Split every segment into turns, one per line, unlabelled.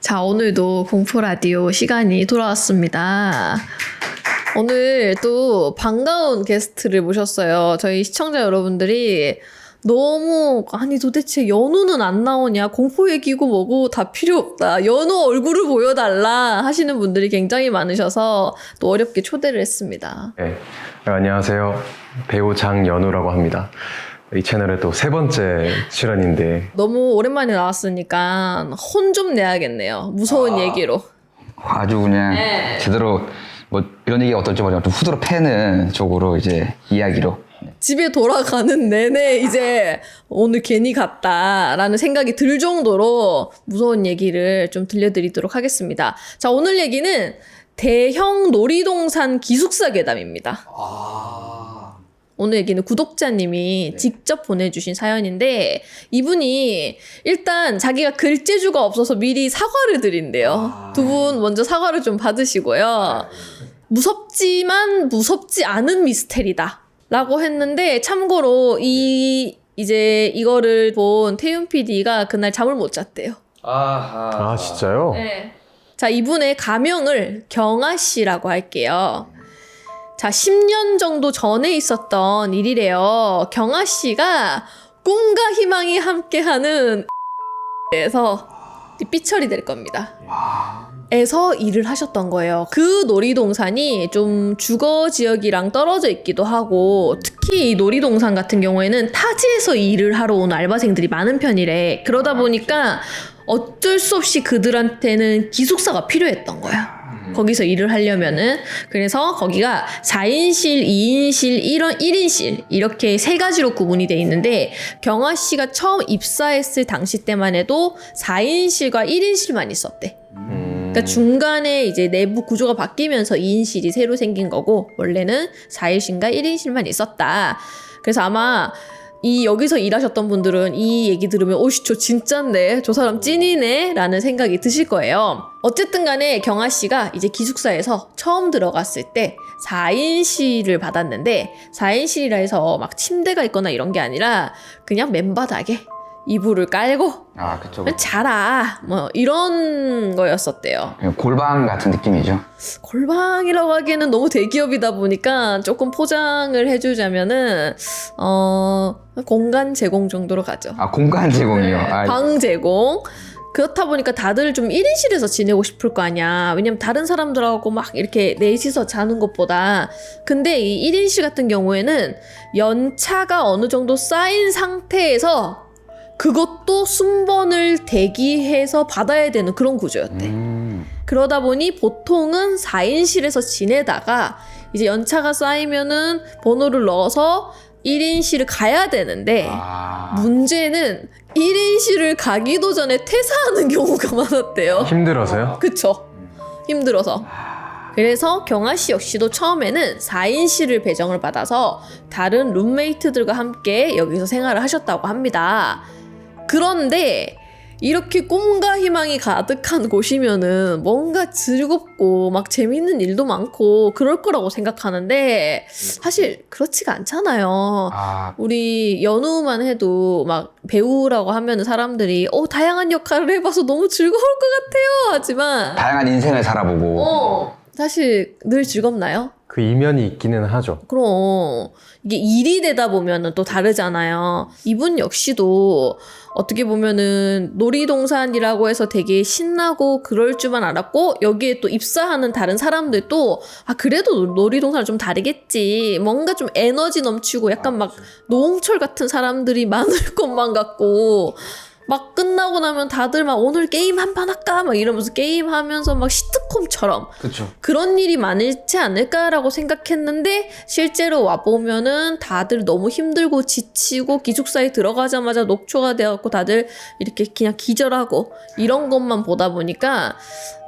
자, 오늘도 공포라디오 시간이 돌아왔습니다. 오늘 또 반가운 게스트를 모셨어요. 저희 시청자 여러분들이 너무 아니 도대체 연우는 안 나오냐, 공포 얘기고 뭐고 다 필요 없다, 연우 얼굴을 보여달라 하시는 분들이 굉장히 많으셔서 또 어렵게 초대를 했습니다.
네, 안녕하세요. 배우 장연우라고 합니다. 이 채널의 또 세 번째 출연인데
너무 오랜만에 나왔으니까 혼 좀 내야겠네요. 무서운 얘기로.
아주 그냥 제대로 뭐 이런 얘기가 어떨지 모르지만 좀 후드로 패는 쪽으로 이제 이야기로.
집에 돌아가는 내내 이제 오늘 괜히 갔다라는 생각이 들 정도로 무서운 얘기를 좀 들려드리도록 하겠습니다. 자, 오늘 얘기는 대형 놀이동산 기숙사 괴담입니다. 오늘 얘기는 구독자님이 직접 보내주신 사연인데, 이분이 일단 자기가 글재주가 없어서 미리 사과를 드린대요. 두 분 먼저 사과를 좀 받으시고요. 무섭지만 무섭지 않은 미스테리다 라고 했는데, 참고로 이제 이거를 본 태윤 PD가 그날 잠을 못 잤대요.
아 진짜요?
네. 자, 이분의 가명을 경아 씨라고 할게요. 자, 10년 정도 전에 있었던 일이래요. 경아 씨가 꿈과 희망이 함께하는 에서 삐처리 될 겁니다. 에서 일을 하셨던 거예요. 그 놀이동산이 좀 주거 지역이랑 떨어져 있기도 하고, 특히 이 놀이동산 같은 경우에는 타지에서 일을 하러 온 알바생들이 많은 편이래. 그러다 보니까 어쩔 수 없이 그들한테는 기숙사가 필요했던 거야. 거기서 일을 하려면은. 그래서 거기가 4인실, 2인실, 1인실 이렇게 세 가지로 구분이 돼 있는데, 경아 씨가 처음 입사했을 당시 때만 해도 4인실과 1인실만 있었대. 그러니까 중간에 이제 내부 구조가 바뀌면서 2인실이 새로 생긴 거고, 원래는 4인실과 1인실만 있었다. 그래서 아마 여기서 일하셨던 분들은 이 얘기 들으면 오씨 저 진짠데, 저 사람 찐이네 라는 생각이 드실 거예요. 어쨌든 간에 경아 씨가 이제 기숙사에서 처음 들어갔을 때 4인실을 받았는데, 4인실이라 해서 막 침대가 있거나 이런 게 아니라 그냥 맨바닥에 이불을 깔고
그쵸.
자라 뭐 이런 거였었대요.
골방 같은 느낌이죠.
골방이라고 하기에는 너무 대기업이다 보니까 조금 포장을 해주자면은 공간 제공 정도로 가죠.
공간 제공이요.
방 제공. 그렇다 보니까 다들 좀 1인실에서 지내고 싶을 거 아니야. 왜냐면 다른 사람들하고 막 이렇게 넷이서 자는 것보다. 근데 이 1인실 같은 경우에는 연차가 어느 정도 쌓인 상태에서 그것도 순번을 대기해서 받아야 되는 그런 구조였대. 그러다 보니 보통은 4인실에서 지내다가 이제 연차가 쌓이면은 번호를 넣어서 1인실을 가야 되는데, 문제는 1인실을 가기도 전에 퇴사하는 경우가 많았대요.
힘들어서요?
그쵸. 힘들어서. 그래서 경아 씨 역시도 처음에는 4인실을 배정을 받아서 다른 룸메이트들과 함께 여기서 생활을 하셨다고 합니다. 그런데 이렇게 꿈과 희망이 가득한 곳이면은 뭔가 즐겁고 막 재밌는 일도 많고 그럴 거라고 생각하는데, 사실 그렇지가 않잖아요. 우리 연우만 해도 막 배우라고 하면은 사람들이 다양한 역할을 해봐서 너무 즐거울 것 같아요 하지만,
다양한 인생을 살아보고
사실 늘 즐겁나요?
그 이면이 있기는 하죠.
그럼 이게 일이 되다 보면은 또 다르잖아요. 이분 역시도 어떻게 보면은 놀이동산이라고 해서 되게 신나고 그럴 줄만 알았고, 여기에 또 입사하는 다른 사람들도 그래도 놀이동산은 좀 다르겠지, 뭔가 좀 에너지 넘치고 약간 막 노홍철 같은 사람들이 많을 것만 같고, 막 끝나고 나면 다들 막 오늘 게임 한 판 할까? 막 이러면서 게임하면서 막 시트콤처럼
그쵸.
그런 일이 많지 않을까라고 생각했는데, 실제로 와보면은 다들 너무 힘들고 지치고 기숙사에 들어가자마자 녹초가 되어갖고 다들 이렇게 그냥 기절하고 이런 것만 보다 보니까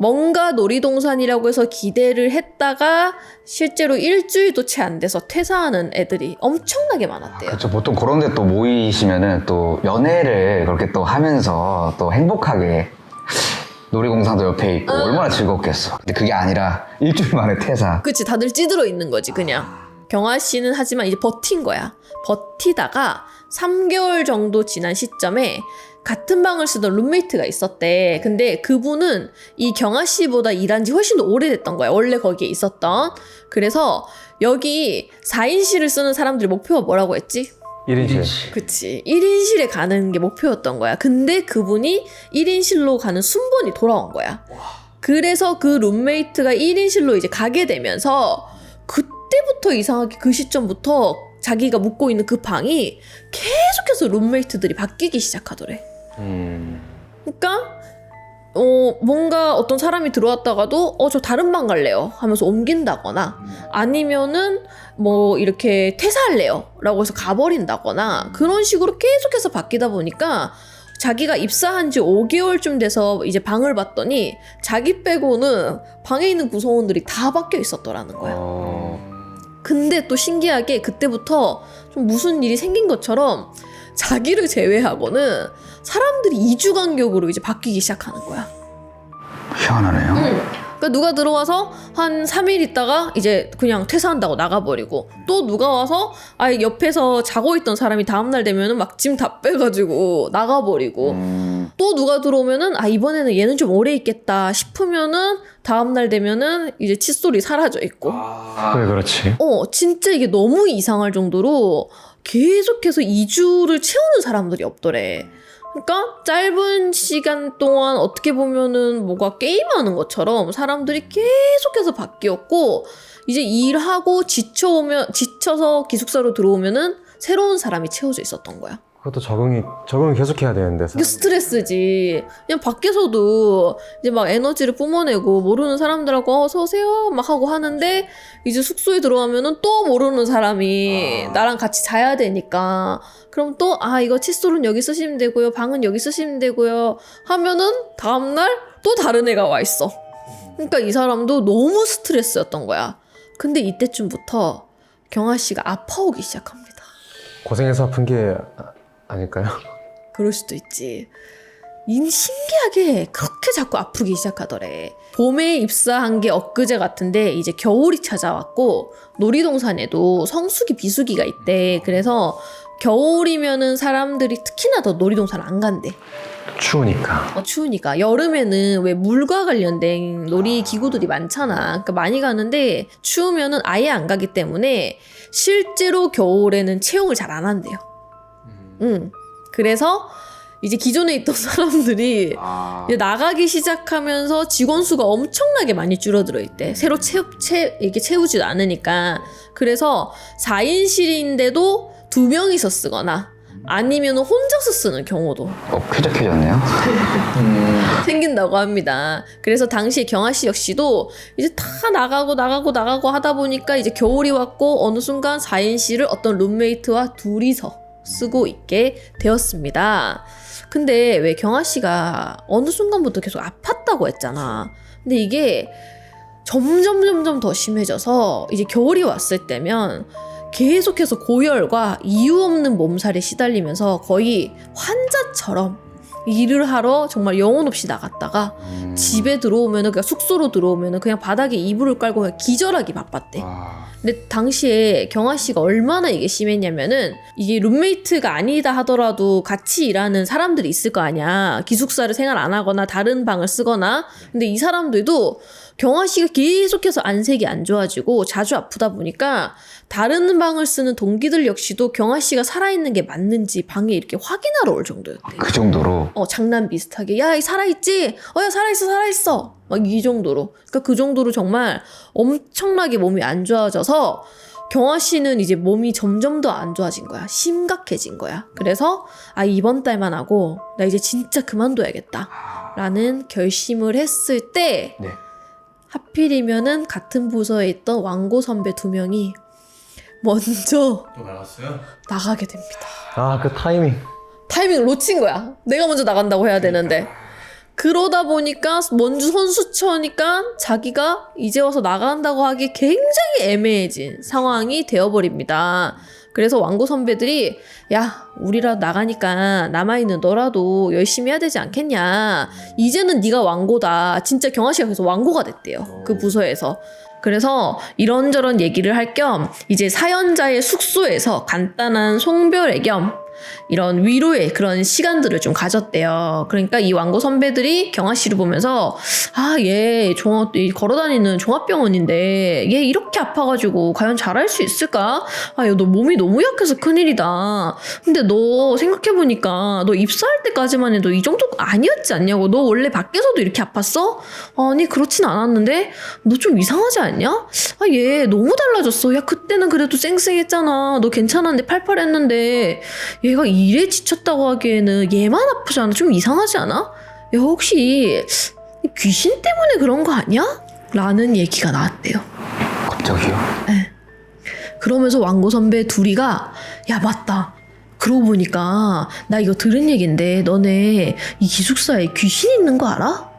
뭔가 놀이동산이라고 해서 기대를 했다가 실제로 일주일도 채 안 돼서 퇴사하는 애들이 엄청나게 많았대요.
그쵸. 보통 그런 데 또 모이시면은 또 연애를 그렇게 또 하면서 또 행복하게, 놀이공산도 옆에 있고 얼마나 즐겁겠어. 근데 그게 아니라 일주일 만에 퇴사.
그치, 다들 찌들어 있는 거지 그냥. 경아 씨는 하지만 이제 버틴 거야. 버티다가 3개월 정도 지난 시점에 같은 방을 쓰던 룸메이트가 있었대. 근데 그분은 이 경아 씨보다 일한 지 훨씬 더 오래됐던 거야. 원래 거기에 있었던. 그래서 여기 4인실을 쓰는 사람들의 목표가 뭐라고 했지?
1인실.
그치. 1인실에 가는 게 목표였던 거야. 근데 그분이 1인실로 가는 순번이 돌아온 거야. 그래서 그 룸메이트가 1인실로 이제 가게 되면서 그때부터 이상하게 그 시점부터 자기가 묵고 있는 그 방이 계속해서 룸메이트들이 바뀌기 시작하더래. 그러니까 뭔가 어떤 사람이 들어왔다가도 저 다른 방 갈래요 하면서 옮긴다거나 아니면은 뭐 이렇게 퇴사할래요 라고 해서 가버린다거나 그런 식으로 계속해서 바뀌다 보니까 자기가 입사한 지 5개월쯤 돼서 이제 방을 봤더니 자기 빼고는 방에 있는 구성원들이 다 바뀌어 있었더라는 거야. 근데 또 신기하게 그때부터 좀 무슨 일이 생긴 것처럼 자기를 제외하고는 사람들이 2주 간격으로 이제 바뀌기 시작하는 거야.
희한하네요.
그러니까 누가 들어와서 한 3일 있다가 이제 그냥 퇴사한다고 나가버리고 또 누가 와서 아예 옆에서 자고 있던 사람이 다음날 되면은 막 짐 다 빼가지고 나가버리고 또 누가 들어오면은 이번에는 얘는 좀 오래 있겠다 싶으면은 다음날 되면은 이제 칫솔이 사라져 있고
그래, 그렇지.
진짜 이게 너무 이상할 정도로 계속해서 2주를 채우는 사람들이 없더래. 그러니까 짧은 시간 동안 어떻게 보면은 뭐가 게임하는 것처럼 사람들이 계속해서 바뀌었고 이제 일하고 지쳐서 기숙사로 들어오면은 새로운 사람이 채워져 있었던 거야.
그것도 적응을 계속 해야 되는데.
이게 스트레스지. 그냥 밖에서도 이제 막 에너지를 뿜어내고 모르는 사람들하고 어서 오세요 막 하고 하는데 이제 숙소에 들어가면은 또 모르는 사람이 나랑 같이 자야 되니까 그럼 또 이거 칫솔은 여기 쓰시면 되고요 방은 여기 쓰시면 되고요 하면은 다음날 또 다른 애가 와 있어. 그러니까 이 사람도 너무 스트레스였던 거야. 근데 이때쯤부터 경아 씨가 아파오기 시작합니다.
고생해서 아픈 게 아닐까요?
그럴 수도 있지. 신기하게 그렇게 자꾸 아프기 시작하더래. 봄에 입사한 게 엊그제 같은데 이제 겨울이 찾아왔고 놀이동산에도 성수기 비수기가 있대. 그래서 겨울이면은 사람들이 특히나 더 놀이동산 안 간대.
추우니까.
추우니까. 여름에는 왜 물과 관련된 놀이기구들이 많잖아. 그러니까 많이 가는데 추우면은 아예 안 가기 때문에 실제로 겨울에는 채용을 잘 안 한대요. 그래서 이제 기존에 있던 사람들이 이제 나가기 시작하면서 직원 수가 엄청나게 많이 줄어들어 있대. 새로 이렇게 채우지도 않으니까. 그래서 4인실인데도 2명이서 쓰거나 아니면 혼자서 쓰는 경우도
쾌적해졌네요.
생긴다고 합니다. 그래서 당시 경아 씨 역시도 이제 다 나가고 하다 보니까 이제 겨울이 왔고 어느 순간 4인실을 어떤 룸메이트와 둘이서 쓰고 있게 되었습니다. 근데 왜 경아 씨가 어느 순간부터 계속 아팠다고 했잖아. 근데 이게 점점 더 심해져서 이제 겨울이 왔을 때면 계속해서 고열과 이유 없는 몸살에 시달리면서 거의 환자처럼 일을 하러 정말 영혼 없이 나갔다가 집에 들어오면은 그냥 숙소로 들어오면은 그냥 바닥에 이불을 깔고 그냥 기절하기 바빴대. 근데 당시에 경아 씨가 얼마나 이게 심했냐면은 이게 룸메이트가 아니다 하더라도 같이 일하는 사람들이 있을 거 아니야. 기숙사를 생활 안 하거나 다른 방을 쓰거나. 근데 이 사람들도 경아 씨가 계속해서 안색이 안 좋아지고 자주 아프다 보니까 다른 방을 쓰는 동기들 역시도 경아 씨가 살아있는 게 맞는지 방에 이렇게 확인하러 올 정도였대.
그 정도로?
장난 비슷하게. 야, 이 살아있지? 야, 살아있어. 막 이 정도로. 그러니까 그 정도로 정말 엄청나게 몸이 안 좋아져서 경아 씨는 이제 몸이 점점 더 안 좋아진 거야. 심각해진 거야. 그래서 이번 달만 하고 나 이제 진짜 그만둬야겠다 라는 결심을 했을 때
네.
하필이면은 같은 부서에 있던 왕고 선배 2명이 먼저
또 나갔어요?
나가게 됩니다.
그 타이밍.
타이밍을 놓친 거야. 내가 먼저 나간다고 해야 되는데. 그러다 보니까 먼저 선수처니까 자기가 이제 와서 나간다고 하기 굉장히 애매해진 상황이 되어버립니다. 그래서 왕고 선배들이 야, 우리라도 나가니까 남아있는 너라도 열심히 해야 되지 않겠냐. 이제는 네가 왕고다. 진짜 경아 씨가 그래서 왕고가 됐대요. 그 부서에서. 그래서 이런저런 얘기를 할 겸 이제 사연자의 숙소에서 간단한 송별회 겸 이런 위로의 그런 시간들을 좀 가졌대요. 그러니까 이 완고 선배들이 경아 씨를 보면서 얘 걸어다니는 종합병원인데 얘 이렇게 아파가지고 과연 잘할 수 있을까? 야, 너 몸이 너무 약해서 큰일이다. 근데 너 생각해보니까 너 입사할 때까지만 해도 이 정도 아니었지 않냐고. 너 원래 밖에서도 이렇게 아팠어? 아니 그렇진 않았는데 너 좀 이상하지 않냐? 얘 너무 달라졌어. 야 그때는 그래도 쌩쌩했잖아. 너 괜찮았는데 팔팔했는데 얘가 일에 지쳤다고 하기에는 얘만 아프지 않아? 좀 이상하지 않아? 야 혹시 귀신 때문에 그런 거 아니야? 라는 얘기가 나왔대요.
갑자기요?
네. 그러면서 완고 선배 둘이가 야 맞다. 그러고 보니까 나 이거 들은 얘긴데 너네 이 기숙사에 귀신 있는 거 알아?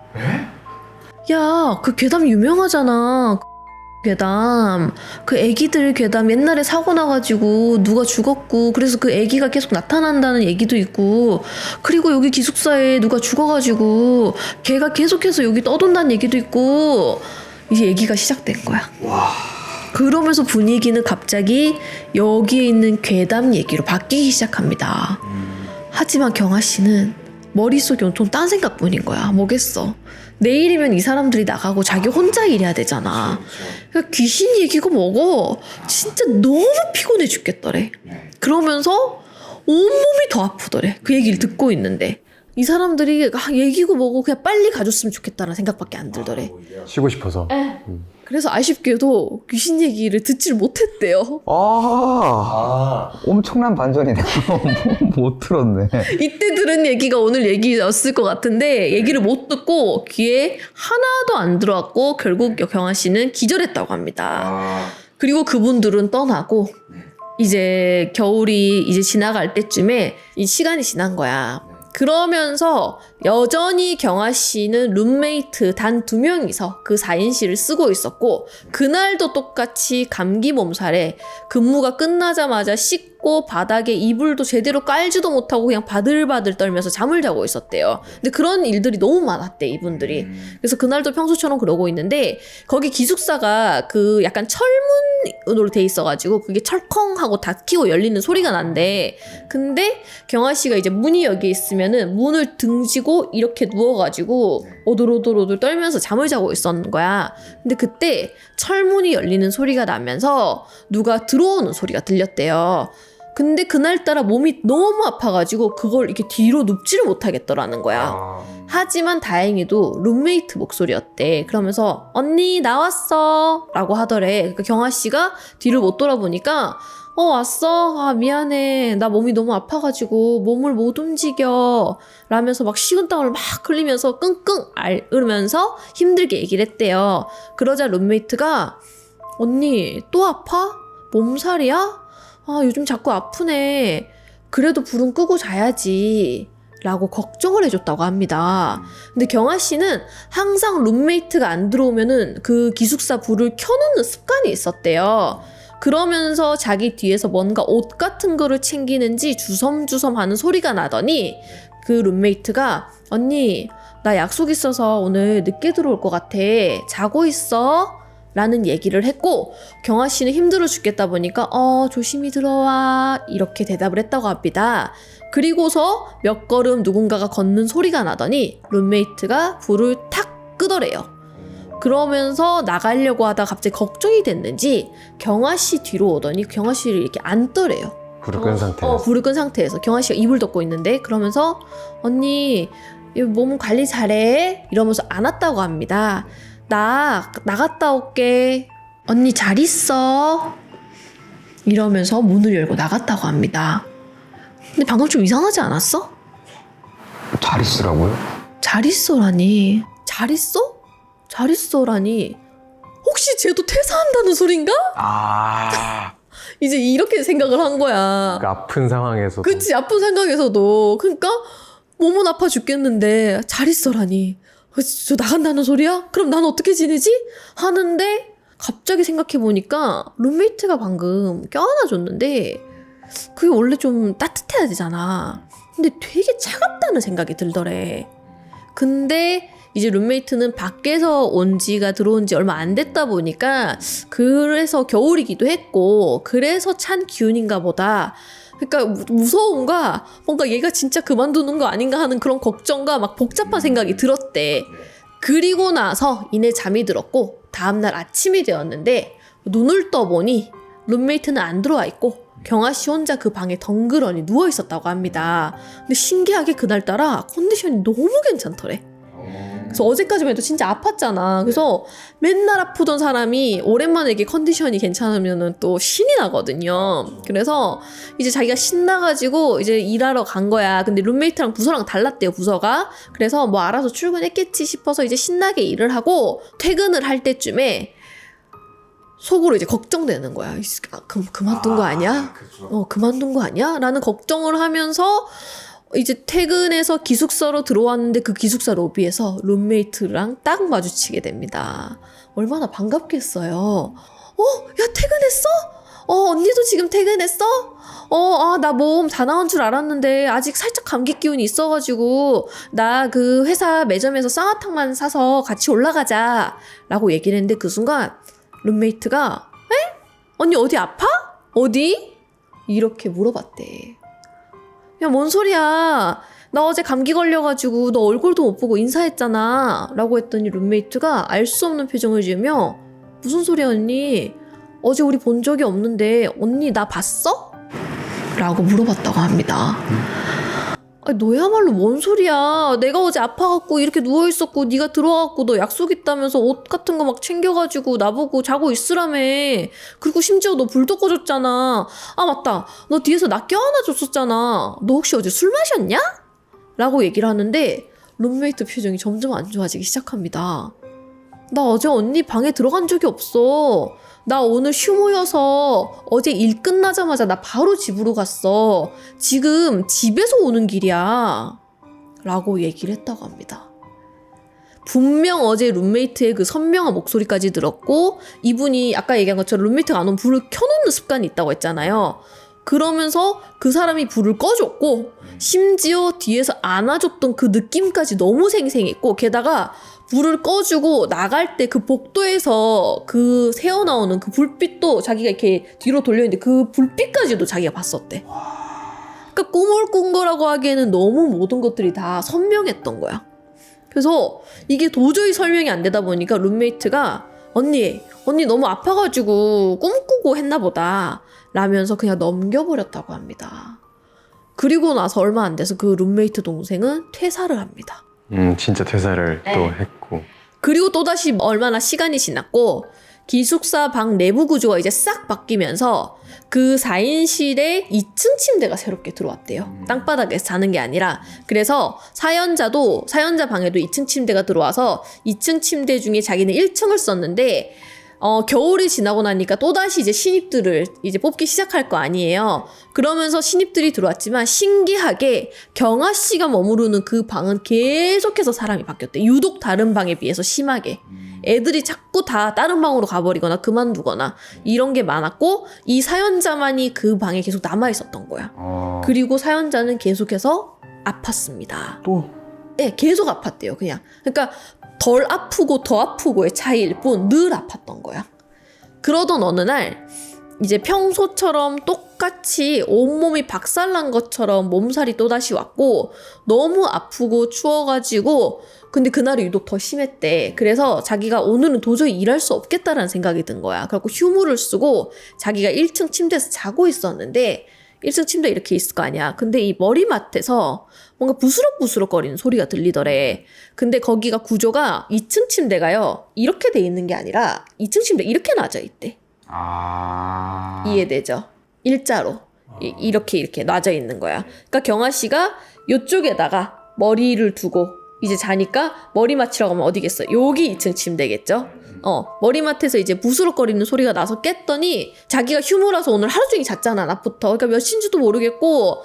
야 그 괴담 유명하잖아. 괴담 그 애기들 괴담 옛날에 사고 나가지고 누가 죽었고 그래서 그 애기가 계속 나타난다는 얘기도 있고 그리고 여기 기숙사에 누가 죽어가지고 걔가 계속해서 여기 떠돈다는 얘기도 있고 이제 얘기가 시작된 거야. 그러면서 분위기는 갑자기 여기에 있는 괴담 얘기로 바뀌기 시작합니다. 하지만 경아 씨는 머릿속에 온통 딴 생각뿐인 거야. 뭐겠어. 내일이면 이 사람들이 나가고 자기 혼자 일해야 되잖아. 그러니까 귀신 얘기고 뭐고 진짜 너무 피곤해 죽겠더래. 그러면서 온몸이 더 아프더래. 그 얘기를 듣고 있는데 이 사람들이 얘기고 뭐고 그냥 빨리 가줬으면 좋겠다는 생각밖에 안 들더래.
쉬고 싶어서.
그래서 아쉽게도 귀신 얘기를 듣지를 못했대요.
엄청난 반전이네. 못 들었네.
이때 들은 얘기가 오늘 얘기였을 것 같은데 얘기를 못 듣고 귀에 하나도 안 들어왔고 결국 경아 씨는 기절했다고 합니다. 그리고 그분들은 떠나고 이제 겨울이 이제 지나갈 때쯤에 이 시간이 지난 거야. 그러면서 여전히 경아 씨는 룸메이트 단 2명이서 그 4인실을 쓰고 있었고 그날도 똑같이 감기 몸살에 근무가 끝나자마자 씻고 바닥에 이불도 제대로 깔지도 못하고 그냥 바들바들 떨면서 잠을 자고 있었대요. 근데 그런 일들이 너무 많았대 이분들이. 그래서 그날도 평소처럼 그러고 있는데 거기 기숙사가 그 약간 철문으로 돼 있어가지고 그게 철컹하고 닫히고 열리는 소리가 난대. 근데 경아 씨가 이제 문이 여기 있으면은 문을 등지고 이렇게 누워가지고 오돌오돌오돌 떨면서 잠을 자고 있었는 거야. 근데 그때 철문이 열리는 소리가 나면서 누가 들어오는 소리가 들렸대요. 근데 그날따라 몸이 너무 아파가지고 그걸 이렇게 뒤로 눕지를 못하겠더라는 거야. 하지만 다행히도 룸메이트 목소리였대. 그러면서 언니 나왔어 라고 하더래. 그러니까 경아 씨가 뒤를 못 돌아보니까 왔어? 미안해. 나 몸이 너무 아파가지고 몸을 못 움직여. 라면서 막 식은땀을 막 흘리면서 끙끙 앓으면서 힘들게 얘기를 했대요. 그러자 룸메이트가 언니 또 아파? 몸살이야? 요즘 자꾸 아프네. 그래도 불은 끄고 자야지. 라고 걱정을 해줬다고 합니다. 근데 경아 씨는 항상 룸메이트가 안 들어오면은 그 기숙사 불을 켜놓는 습관이 있었대요. 그러면서 자기 뒤에서 뭔가 옷 같은 거를 챙기는지 주섬주섬 하는 소리가 나더니 그 룸메이트가 언니 나 약속 있어서 오늘 늦게 들어올 것 같아. 자고 있어? 라는 얘기를 했고 경아 씨는 힘들어 죽겠다 보니까 조심히 들어와 이렇게 대답을 했다고 합니다. 그리고서 몇 걸음 누군가가 걷는 소리가 나더니 룸메이트가 불을 탁 끄더래요. 그러면서 나가려고 하다 갑자기 걱정이 됐는지 경아 씨 뒤로 오더니 경아 씨를 이렇게 안더래요.
불을 끈 상태에서.
불을 끈 상태에서 경아 씨가 이불 덮고 있는데 그러면서 언니 몸 관리 잘해 이러면서 안았다고 합니다. 나 나갔다 올게. 언니 잘 있어. 이러면서 문을 열고 나갔다고 합니다. 근데 방금 좀 이상하지 않았어?
잘 있으라고요?
잘 있어라니. 잘 있어? 잘 있어라니. 혹시 쟤도 퇴사한다는 소린가? 이제 이렇게 생각을 한 거야.
그 아픈 상황에서도.
그치, 아픈 생각에서도. 그러니까 몸은 아파 죽겠는데 잘 있어라니. 저 나간다는 소리야? 그럼 난 어떻게 지내지? 하는데 갑자기 생각해보니까 룸메이트가 방금 껴안아줬는데 그게 원래 좀 따뜻해야 되잖아. 근데 되게 차갑다는 생각이 들더래. 근데 이제 룸메이트는 밖에서 온 지가 들어온 지 얼마 안 됐다 보니까 그래서 겨울이기도 했고 그래서 찬 기운인가 보다. 그러니까 무서움과 뭔가 얘가 진짜 그만두는 거 아닌가 하는 그런 걱정과 막 복잡한 생각이 들었대. 그리고 나서 이내 잠이 들었고 다음날 아침이 되었는데 눈을 떠보니 룸메이트는 안 들어와 있고 경아 씨 혼자 그 방에 덩그러니 누워 있었다고 합니다. 근데 신기하게 그날따라 컨디션이 너무 괜찮더래. 그래서 어제까지만 해도 진짜 아팠잖아. 그래서 맨날 아프던 사람이 오랜만에 이렇게 컨디션이 괜찮으면은 또 신이 나거든요. 그래서 이제 자기가 신나가지고 이제 일하러 간 거야. 근데 룸메이트랑 부서랑 달랐대요, 부서가. 그래서 뭐 알아서 출근했겠지 싶어서 이제 신나게 일을 하고 퇴근을 할 때쯤에 속으로 이제 걱정되는 거야. 그만둔 거 아니야? 그만둔 거 아니야? 라는 걱정을 하면서 이제 퇴근해서 기숙사로 들어왔는데 그 기숙사 로비에서 룸메이트랑 딱 마주치게 됩니다. 얼마나 반갑겠어요. 야, 퇴근했어? 언니도 지금 퇴근했어? 나 모험 다 나온 줄 알았는데 아직 살짝 감기 기운이 있어가지고 나 그 회사 매점에서 쌍화탕만 사서 같이 올라가자 라고 얘기를 했는데 그 순간 룸메이트가 에? 언니 어디 아파? 어디? 이렇게 물어봤대. 야, 뭔 소리야. 나 어제 감기 걸려가지고 너 얼굴도 못 보고 인사했잖아. 라고 했더니 룸메이트가 알 수 없는 표정을 지으며 무슨 소리야 언니? 어제 우리 본 적이 없는데 언니 나 봤어? 라고 물어봤다고 합니다. 아니, 너야말로 뭔 소리야. 내가 어제 아파갖고 이렇게 누워있었고 네가 들어와갖고 너 약속 있다면서 옷 같은 거 막 챙겨가지고 나보고 자고 있으라며. 그리고 심지어 너 불도 꺼줬잖아. 아 맞다, 너 뒤에서 나 껴안아줬었잖아. 너 혹시 어제 술 마셨냐? 라고 얘기를 하는데 룸메이트 표정이 점점 안 좋아지기 시작합니다. 나 어제 언니 방에 들어간 적이 없어. 나 오늘 휴무여서 어제 일 끝나자마자 나 바로 집으로 갔어. 지금 집에서 오는 길이야. 라고 얘기를 했다고 합니다. 분명 어제 룸메이트의 그 선명한 목소리까지 들었고 이분이 아까 얘기한 것처럼 룸메이트가 안 오면 불을 켜놓는 습관이 있다고 했잖아요. 그러면서 그 사람이 불을 꺼줬고 심지어 뒤에서 안아줬던 그 느낌까지 너무 생생했고 게다가 불을 꺼주고 나갈 때 그 복도에서 그 새어나오는 그 불빛도 자기가 이렇게 뒤로 돌려있는데 그 불빛까지도 자기가 봤었대. 그러니까 꿈을 꾼 거라고 하기에는 너무 모든 것들이 다 선명했던 거야. 그래서 이게 도저히 설명이 안 되다 보니까 룸메이트가 언니 너무 아파가지고 꿈꾸고 했나 보다 라면서 그냥 넘겨버렸다고 합니다. 그리고 나서 얼마 안 돼서 그 룸메이트 동생은 퇴사를 합니다.
진짜 퇴사를
네.
또 했고.
그리고 또다시 얼마나 시간이 지났고 기숙사 방 내부 구조가 이제 싹 바뀌면서 그 4인실에 2층 침대가 새롭게 들어왔대요. 땅바닥에서 자는 게 아니라. 그래서 사연자 방에도 2층 침대가 들어와서 2층 침대 중에 자기는 1층을 썼는데 겨울이 지나고 나니까 또다시 이제 신입들을 이제 뽑기 시작할 거 아니에요. 그러면서 신입들이 들어왔지만 신기하게 경아 씨가 머무르는 그 방은 계속해서 사람이 바뀌었대. 유독 다른 방에 비해서 심하게. 애들이 자꾸 다 다른 방으로 가버리거나 그만두거나 이런 게 많았고 이 사연자만이 그 방에 계속 남아있었던 거야. 그리고 사연자는 계속해서 아팠습니다.
또?
네, 계속 아팠대요. 그냥. 그러니까 덜 아프고 더 아프고의 차이일 뿐 늘 아팠던 거야. 그러던 어느 날 이제 평소처럼 똑같이 온몸이 박살난 것처럼 몸살이 또다시 왔고 너무 아프고 추워가지고 근데 그날이 유독 더 심했대. 그래서 자기가 오늘은 도저히 일할 수 없겠다라는 생각이 든 거야. 그래갖고 휴무를 쓰고 자기가 1층 침대에서 자고 있었는데 1층 침대 이렇게 있을 거 아니야. 근데 이 머리맡에서 뭔가 부스럭부스럭 거리는 소리가 들리더래. 근데 거기가 구조가 2층 침대가요. 이렇게 돼 있는 게 아니라 2층 침대 이렇게 놔져 있대. 이해되죠? 일자로. 이렇게 놔져 있는 거야. 그러니까 경아 씨가 이쪽에다가 머리를 두고 이제 자니까 머리맡이라고 하면 어디겠어? 여기 2층 침대겠죠? 머리맡에서 이제 부스럭거리는 소리가 나서 깼더니 자기가 휴무라서 오늘 하루 종일 잤잖아, 낮부터. 그러니까 몇 시인지도 모르겠고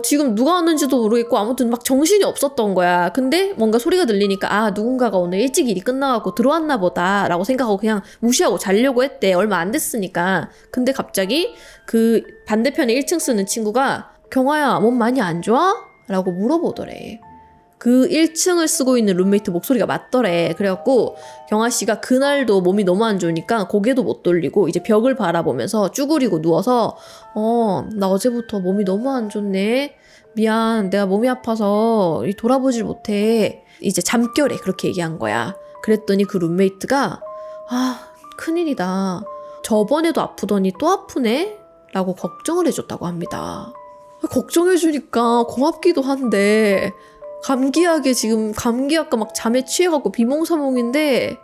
지금 누가 왔는지도 모르겠고 아무튼 막 정신이 없었던 거야. 근데 뭔가 소리가 들리니까 누군가가 오늘 일찍 일이 끝나갖고 들어왔나 보다 라고 생각하고 그냥 무시하고 자려고 했대. 얼마 안 됐으니까. 근데 갑자기 그 반대편에 1층 쓰는 친구가 경아야 몸 많이 안 좋아? 라고 물어보더래. 그 1층을 쓰고 있는 룸메이트 목소리가 맞더래. 그래갖고 경아 씨가 그날도 몸이 너무 안 좋으니까 고개도 못 돌리고 이제 벽을 바라보면서 쭈그리고 누워서 나 어제부터 몸이 너무 안 좋네. 미안, 내가 몸이 아파서 돌아보질 못해. 이제 잠결에 그렇게 얘기한 거야. 그랬더니 그 룸메이트가 큰일이다. 저번에도 아프더니 또 아프네? 라고 걱정을 해줬다고 합니다. 걱정해주니까 고맙기도 한데 감기약에 지금 감기약과 막 잠에 취해갖고 비몽사몽인데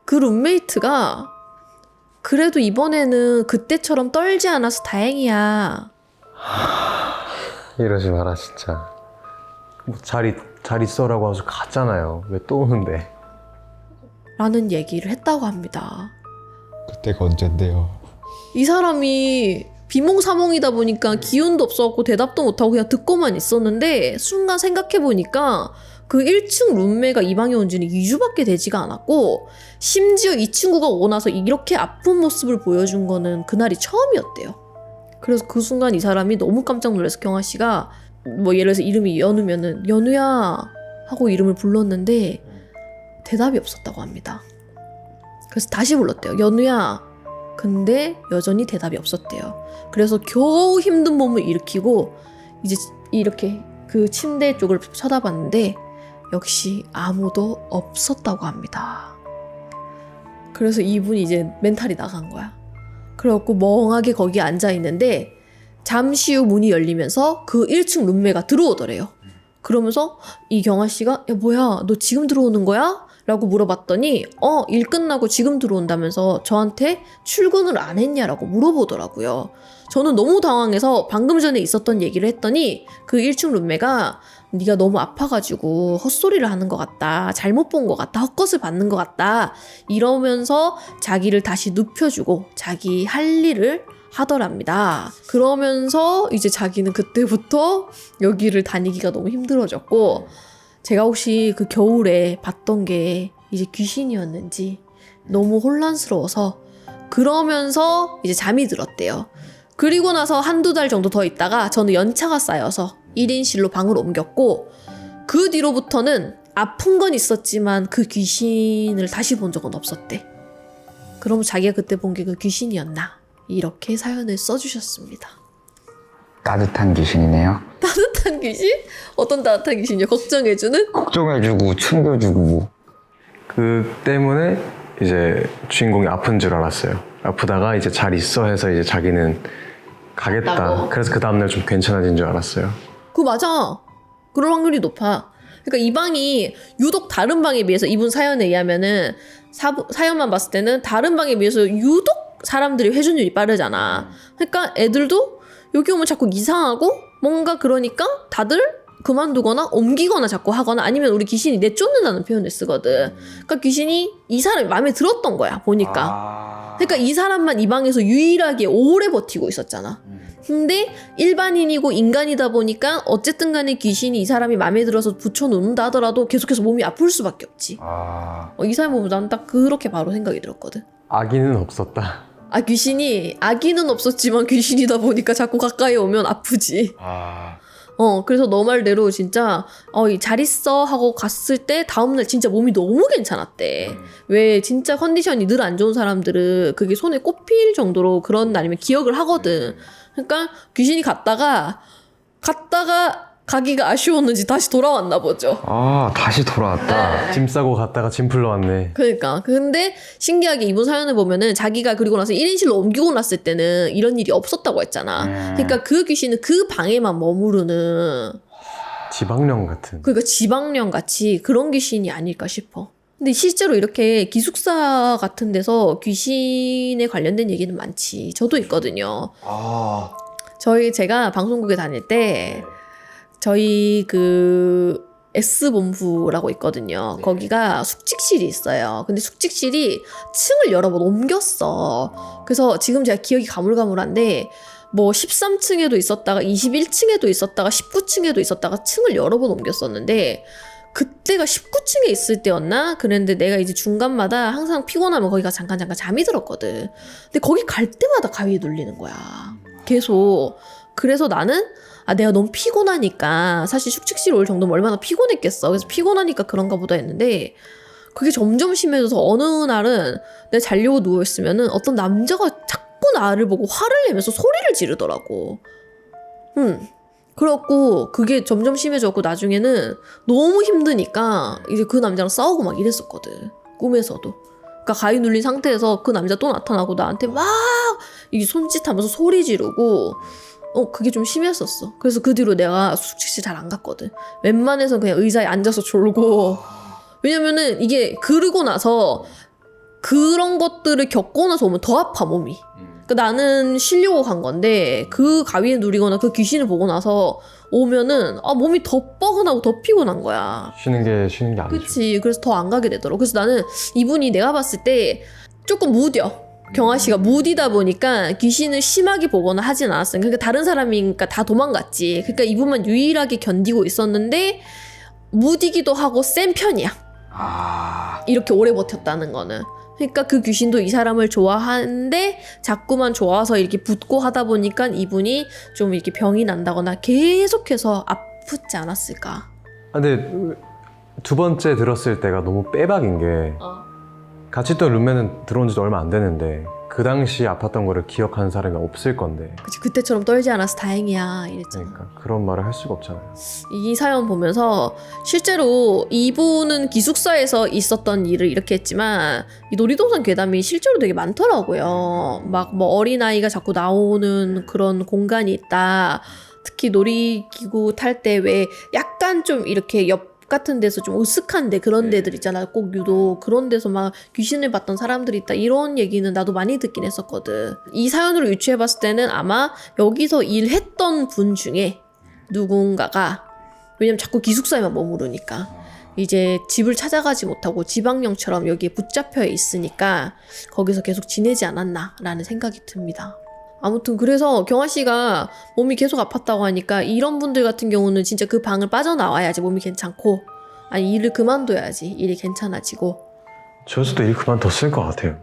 그 룸메이트가 그래도 이번에는 그때처럼 떨지 않아서 다행이야.
이러지 마라 진짜. 뭐 잘 있어라고 하면서 갔잖아요. 왜 또 오는데?
라는 얘기를 했다고 합니다.
그때가 언젠데요?
이 사람이 비몽사몽이다 보니까 기운도 없어갖고 대답도 못하고 그냥 듣고만 있었는데 순간 생각해보니까 그 1층 룸메가 이 방에 온 지는 2주밖에 되지가 않았고 심지어 이 친구가 오고 나서 이렇게 아픈 모습을 보여준 거는 그날이 처음이었대요. 그래서 그 순간 이 사람이 너무 깜짝 놀라서 경아 씨가 뭐 예를 들어서 이름이 연우면은 연우야 하고 이름을 불렀는데 대답이 없었다고 합니다. 그래서 다시 불렀대요. 연우야. 근데 여전히 대답이 없었대요. 그래서 겨우 힘든 몸을 일으키고 이제 이렇게 그 침대 쪽을 쳐다봤는데 역시 아무도 없었다고 합니다. 그래서 이분이 이제 멘탈이 나간 거야. 그래갖고 멍하게 거기 앉아있는데 잠시 후 문이 열리면서 그 1층 룸메가 들어오더래요. 그러면서 이 경아 씨가 야 뭐야 너 지금 들어오는 거야? 라고 물어봤더니 일 끝나고 지금 들어온다면서 저한테 출근을 안 했냐라고 물어보더라고요. 저는 너무 당황해서 방금 전에 있었던 얘기를 했더니 그 1층 룸메가 네가 너무 아파가지고 헛소리를 하는 것 같다. 잘못 본 것 같다. 헛것을 받는 것 같다. 이러면서 자기를 다시 눕혀주고 자기 할 일을 하더랍니다. 그러면서 이제 자기는 그때부터 여기를 다니기가 너무 힘들어졌고 제가 혹시 그 겨울에 봤던 게 이제 귀신이었는지 너무 혼란스러워서 그러면서 이제 잠이 들었대요. 그리고 나서 한두 달 정도 더 있다가 저는 연차가 쌓여서 1인실로 방을 옮겼고 그 뒤로부터는 아픈 건 있었지만 그 귀신을 다시 본 적은 없었대. 그럼 자기가 그때 본 게 그 귀신이었나? 이렇게 사연을 써주셨습니다.
따뜻한 귀신이네요.
따뜻한 귀신? 어떤 따뜻한 귀신이요? 걱정해주는?
걱정해주고 챙겨주고.
그 때문에 이제 주인공이 아픈 줄 알았어요. 아프다가 이제 잘 있어 해서 이제 자기는 가겠다.
갔다고?
그래서 그 다음날 좀 괜찮아진 줄 알았어요.
그거 맞아. 그럴 확률이 높아. 그러니까 이 방이 유독 다른 방에 비해서 이분 사연에 의하면은 사연만 봤을 때는 다른 방에 비해서 유독 사람들이 회전율이 빠르잖아. 그러니까 애들도 여기 오면 자꾸 이상하고 뭔가 그러니까 다들 그만두거나 옮기거나 자꾸 하거나 아니면 우리 귀신이 내쫓는다는 표현을 쓰거든. 그러니까 귀신이 이 사람이 마음에 들었던 거야 보니까. 그러니까 이 사람만 이 방에서 유일하게 오래 버티고 있었잖아. 근데 일반인이고 인간이다 보니까 어쨌든 간에 귀신이 이 사람이 마음에 들어서 붙여놓는다 하더라도 계속해서 몸이 아플 수밖에 없지. 이 사람 보면 난 딱 그렇게 바로 생각이 들었거든.
아기는 없었다.
귀신이 아기는 없었지만 귀신이다 보니까 자꾸 가까이 오면 아프지. 그래서 너 말대로 진짜 잘 있어 하고 갔을 때 다음날 진짜 몸이 너무 괜찮았대. 왜 진짜 컨디션이 늘 안 좋은 사람들은 그게 손에 꼽힐 정도로 그런 날이면 기억을 하거든. 그러니까 귀신이 갔다가 가기가 아쉬웠는지 다시 돌아왔나 보죠.
다시 돌아왔다.
짐 싸고 갔다가 짐 풀러 왔네.
그러니까 근데 신기하게 이분 사연을 보면은 자기가 그리고 나서 1인실로 옮기고 났을 때는 이런 일이 없었다고 했잖아. 그러니까 그 귀신은 그 방에만 머무르는
지방령 같은.
그러니까 지방령 같이 그런 귀신이 아닐까 싶어. 근데 실제로 이렇게 기숙사 같은 데서 귀신에 관련된 얘기는 많지. 저도 있거든요. 제가 방송국에 다닐 때 저희 그 S본부라고 있거든요. 거기가 숙직실이 있어요. 근데 숙직실이 층을 여러 번 옮겼어. 그래서 지금 제가 기억이 가물가물한데 뭐 13층에도 있었다가 21층에도 있었다가 19층에도 있었다가 층을 여러 번 옮겼었는데 그때가 19층에 있을 때였나? 그랬는데 내가 이제 중간마다 항상 피곤하면 거기가 잠깐 잠이 들었거든. 근데 거기 갈 때마다 가위에 눌리는 거야. 계속. 그래서 나는 내가 너무 피곤하니까 사실 숙직실 올 정도면 얼마나 피곤했겠어. 그래서 피곤하니까 그런가 보다 했는데 그게 점점 심해져서 어느 날은 내가 자려고 누워있으면은 어떤 남자가 자꾸 나를 보고 화를 내면서 소리를 지르더라고. 그래갖고 그게 점점 심해졌고 나중에는 너무 힘드니까 이제 그 남자랑 싸우고 막 이랬었거든. 꿈에서도. 그러니까 가위 눌린 상태에서 그 남자 또 나타나고 나한테 막 이게 손짓하면서 소리 지르고 그게 좀 심했었어. 그래서 그 뒤로 내가 숙직실 잘 안 갔거든. 웬만해서 그냥 의자에 앉아서 졸고. 왜냐면은 이게 그러고 나서 그런 것들을 겪고 나서 오면 더 아파 몸이. 그러니까 나는 쉬려고 간 건데 그 가위에 누리거나 그 귀신을 보고 나서 오면은 몸이 더 뻐근하고 더 피곤한 거야.
쉬는 게 아니죠.
그치. 그래서 더 안 가게 되더라고. 그래서 나는 이분이 내가 봤을 때 조금 무뎌. 경아 씨가 무디다 보니까 귀신을 심하게 보거나 하진 않았어요. 그러니까 다른 사람이니까 다 도망갔지. 그러니까 이분만 유일하게 견디고 있었는데 무디기도 하고 센 편이야. 이렇게 오래 버텼다는 거는. 그러니까 그 귀신도 이 사람을 좋아하는데 자꾸만 좋아서 이렇게 붙고 하다 보니까 이분이 좀 이렇게 병이 난다거나 계속해서 아프지 않았을까.
근데 두 번째 들었을 때가 너무 빼박인 게 같이 있던 룸메는 들어온 지도 얼마 안 됐는데 그 당시 아팠던 거를 기억하는 사람이 없을 건데.
그치, 그때처럼 떨지 않아서 다행이야 이랬잖아.
그러니까 그런 말을 할 수가 없잖아요.
이 사연 보면서 실제로 이분은 기숙사에서 있었던 일을 이렇게 했지만 이 놀이동산 괴담이 실제로 되게 많더라고요. 막 뭐 어린아이가 자꾸 나오는 그런 공간이 있다. 특히 놀이기구 탈 때 왜 약간 좀 이렇게 옆 같은 데서 좀 으슥한데 그런 데들 있잖아. 꼭 유독 그런 데서 막 귀신을 봤던 사람들이 있다. 이런 얘기는 나도 많이 듣긴 했었거든. 이 사연으로 유추해봤을 때는 아마 여기서 일했던 분 중에 누군가가, 왜냐면 자꾸 기숙사에만 머무르니까 이제 집을 찾아가지 못하고 지방령처럼 여기에 붙잡혀 있으니까 거기서 계속 지내지 않았나라는 생각이 듭니다. 아무튼 그래서 경아 씨가 몸이 계속 아팠다고 하니까 이런 분들 같은 경우는 진짜 그 방을 빠져나와야지 몸이 괜찮고, 아니 일을 그만둬야지 일이 괜찮아지고.
저 수도 일 그만뒀을 것 같아요.